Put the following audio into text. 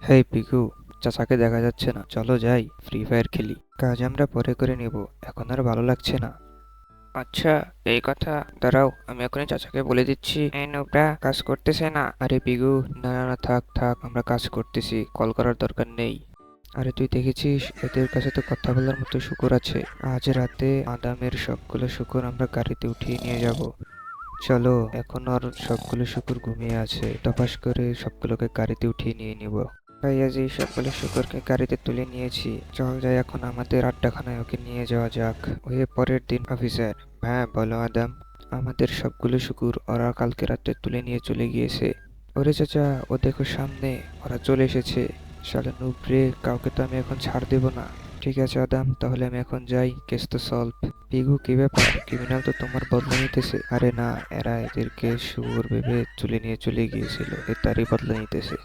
হেই পিকু, চাচাকে দেখা যাচ্ছে না, চলো যাই ফ্রি ফায়ার খেলি। কাজ আমরা পরে করে নিব, এখন আর ভালো লাগছে না। আচ্ছা, এই কথা। দাঁড়াও, আমি এখনই চাচাকে বলে দিচ্ছি। এই নোবরা কাজ করতেছে না। আরে পিকু, না না না, থাক থাক, আমরা কাজ করতেছি, কল করার দরকার নেই। আরে তুই দেখেছিস, এদের কাছে তো কথা বলার মতো শুকর আছে। আজ রাতে আদামের সবগুলো শুকর আমরা গাড়িতে উঠিয়ে নিয়ে যাব। চলো, এখন আর সবগুলো শুকর ঘুমিয়ে আছে, তপাস করে সবগুলোকে গাড়িতে উঠিয়ে নিয়ে নিব। ভাই, আজ এই সবগুলো শুকরকে গাড়িতে তুলে নিয়েছি, চল যাই এখন আমাদের আড্ডাখানায় ওকে নিয়ে যাওয়া যাক। ওই পরের দিন অফিসার। হ্যাঁ বলো আদাম। আমাদের সবগুলো শুকুর ওরা কালকে রাতে তুলে নিয়ে চলে গিয়েছে। ওরে চাচা, ও দেখো সামনে, ওরা চলে এসেছে। শালা নুবরে, কাউকে তো আমি এখন ছাড় দেব না। ঠিক আছে আদাম, তাহলে আমি এখন যাই, কেস তো সলভ। পিগু, কি ব্যাপার? ক্রিমিনাল তো তোমার বদলা নিতেছে। আরে না, এরা এদেরকে শুয়োর ভেবে তুলে নিয়ে চলে গিয়েছিল, এ তারই বদলা নিতেছে।